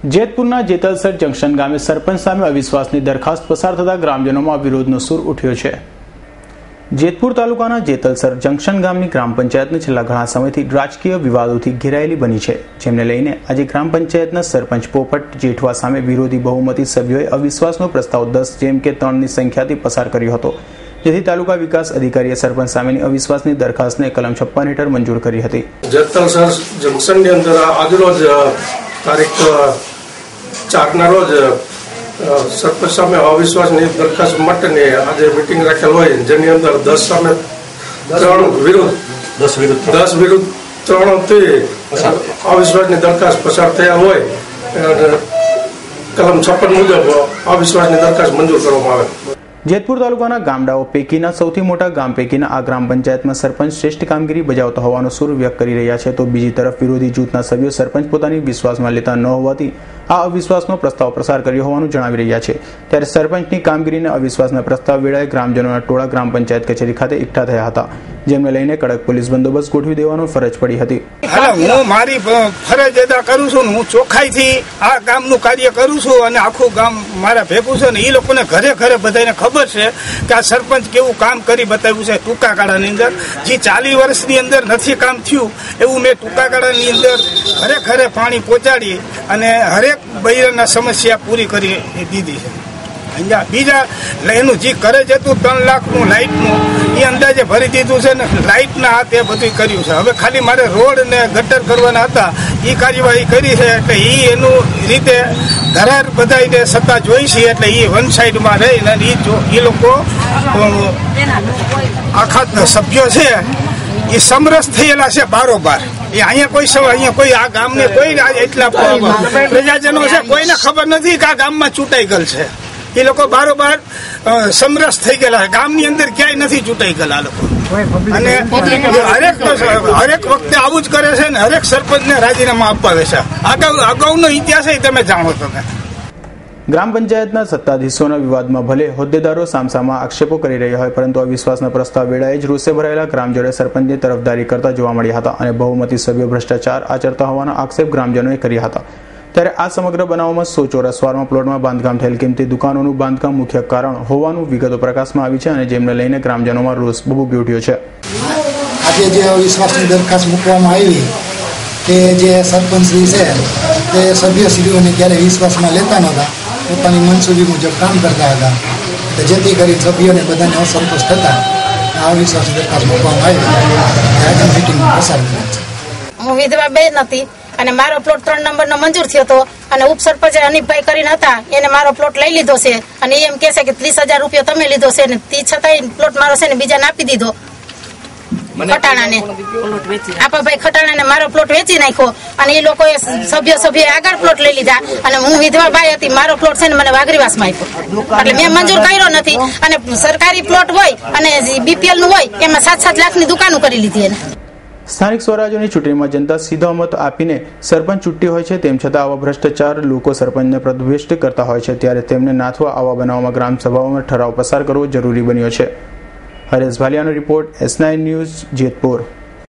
જેતપુરના Jetalsar junction ગામે સરપંચ સામે અવિશ્વાસની દરખાસ્ત પસાર થતા ગ્રામજનોમાં વિરોધનો સૂર ઉઠ્યો છે। જેતપુર તાલુકાના જેતલસર જંકશન ગામની ગ્રામ પંચાયતને છેલ્લા ઘણા સમયથી રાજકીય વિવાદોથી ઘેરાયેલી બની છે, જેમને લઈને આજે ગ્રામ પંચાયતના સરપંચ પોપટ જેઠવા સામે વિરોધી બહુમતી સભ્યોએ અવિશ્વાસનો પ્રસ્તાવ 10-3ની સંખ્યાથી પસાર કર્યો હતો, જેથી તાલુકા વિકાસ અધિકારીએ સરપંચ સામેની અવિશ્વાસની દરખાસ્તને કલમ 56 હેઠળ મંજૂર કરી હતી। જેતલસર જંકશનની અંદર આજરોજ તારીખ 4ના રોજ સરપંચ સામે અવિશ્વાસની દરખાસ્ત માટેની આજે મીટિંગ રાખેલ હોય, જેની અંદર 10 સામે 3 વિરુદ્ધ 10 વિરુદ્ધ 3થી અવિશ્વાસની દરખાસ્ત પસાર થયા હોય, કલમ 56 મુજબ અવિશ્વાસની દરખાસ્ત મંજૂર કરવામાં આવે। જેતપુર તાલુકાના ગામડાઓ પૈકીના સૌથી મોટા ગામ પૈકીના આ ગ્રામ પંચાયતમાં સરપંચ શ્રેષ્ઠ કામગીરી બજાવતા હોવાનો સૂર વ્યક્ત કરી રહ્યા છે, તો બીજી તરફ વિરોધી જૂથના સભ્યો સરપંચ પોતાની વિશ્વાસમાં લેતા ન હોવાથી આ અવિશ્વાસનો પ્રસ્તાવ પસાર કર્યો હોવાનું જણાવી રહ્યા છે। ત્યારે સરપંચની કામગીરીને અવિશ્વાસના પ્રસ્તાવ વેળાએ ગ્રામજનોના ટોળા ગ્રામ પંચાયત કચેરી ખાતે એકઠા થયા હતા, જેમને લઈને કડક પોલીસ બંદોબસ્ત ગોઠવી દેવાનો ફરજ પડી હતી। હું મારી ફરજ અદા કરું છું, હું ચોખ્ખાઈથી આ કામનું કાર્ય કરું છું અને આખું ગામ મારા ભેગું છે ને એ લોકોને ઘરે ઘરે બધાને ખબર છે કે આ સરપંચ કેવું કામ કરી બતાવ્યું છે। ટૂંકા ગાળાની અંદર જે 40 વર્ષની અંદર નથી કામ થયું એવું મેં ટૂંકા ગાળાની અંદર ઘરે ઘરે પાણી પહોંચાડી અને હરેક બૈરાના સમસ્યા પૂરી કરી દીધી છે। અહીંયા બીજા એનું જે કરે છે 3 લાખનું લાઇટનું એ અંદાજે ભરી દીધું છે ને લાઇટના હાથે બધું કર્યું છે। હવે ખાલી મારે રોડ ને ગટર કરવાના હતા એ કાર્યવાહી કરી છે, એટલે એ એનું રીતે ધરાર બધાને સત્તા જોઈ છે, એટલે એ વન સાઈડમાં રહીને એ લોકો આખા સભ્યો છે એ સમરસ થયેલા છે બારોબાર। એ અહીંયા કોઈ આ ગામને કોઈ એટલા પ્રજાજનો છે કોઈને ખબર નથી કે આ ગામમાં ચૂંટાઈ ગયેલ છે, એ લોકો બારોબાર સમરસ થઈ ગયેલા છે, ગામની અંદર ક્યાંય નથી ચૂંટાઈ ગયેલા લોકો, અને હરેક વખતે આવું જ કરે છે ને હરેક સરપંચને રાજીનામા અપાવે છે। અગાઉનો ઇતિહાસ તમે જાણો તમે। ગ્રામ પંચાયતના સત્તાધીશોના વિવાદમાં ભલે હોદ્દેદારો સામસામા આક્ષેપો કરી રહ્યા હોય, પરંતુ અવિશ્વાસના પ્રસ્તાવ વેળાએ જ રોષે ભરાયેલા ગ્રામજનોએ સરપંચની તરફદારી કરતા જોવા મળ્યા હતા અને બહુમતી સભ્યો ભ્રષ્ટાચાર આચરતા હોવાના આક્ષેપ ગ્રામજનોએ કર્યા હતા। ત્યારે આ સમગ્ર બનાવમાં 100 ચોરસ વારમાં પ્લોટમાં બાંધકામ થયેલ કિંમતી દુકાનોનું બાંધકામ મુખ્ય કારણ હોવાનું વિગતો પ્રકાશમાં આવી છે અને જેમને લઈને ગ્રામજનોમાં રોષ ભભૂકી ઉઠ્યો છે। આજે જે અવિશ્વાસની દરખાસ્ત મૂકવામાં આવી કે જે સરપંચશ્રી છે તે સભ્યશ્રીઓને ક્યારેય વિશ્વાસમાં લેતા નહોતા, પોતાની મંજૂરી મુજબ કામ કરતા હતા, જેથી કરી સભ્યોને બધાને અસંતોષ થતા આ અવિશ્વાસની દરખાસ્ત મૂકવામાં આવી આજે મીટિંગમાં પસાર કરી છે। હું વિધવા બેન હતી અને મારો પ્લોટ 3 નંબરનો મંજૂર થયો હતો અને ઉપસરપંચ અનિપભાઈ કરીને હતા, એને મારો પ્લોટ લઈ લીધો છે અને એમ કહે છે કે 30,000 રૂપિયા તમે લીધો છે, ને તે છતાંય પ્લોટ મારો છે ને બીજાને આપી દીધો, ખટાણાને આપાભાઈ ખટાણાને મારો પ્લોટ વેચી નાખ્યો અને એ લોકોએ સભ્ય આગળ પ્લોટ લઈ લીધા અને હું વિધવા બાઈ હતી, મારો પ્લોટ છે ને મને વાઘરીવાસમાં આપ્યો, એટલે મેં મંજૂર કર્યો નથી અને સરકારી પ્લોટ હોય અને બીપીએલ નું હોય એમાં 7-7 લાખની દુકાનો કરી લીધી એને। સ્થાનિક સ્વરાજ્યની ચૂંટણીમાં જનતા સીધો મત આપીને સરપંચ ચૂંટતી હોય છે, તેમ છતાં આવા ભ્રષ્ટાચાર લોકો સરપંચને પ્રદ્વેષિત કરતા હોય છે, ત્યારે તેમને નાથવા આવા બનાવમાં ગ્રામ સભાઓમાં ઠરાવ પસાર કરવો જરૂરી બન્યો છે। હરેશ ભાલિયાનો રિપોર્ટ, S9 ન્યૂઝ, જેતપુર।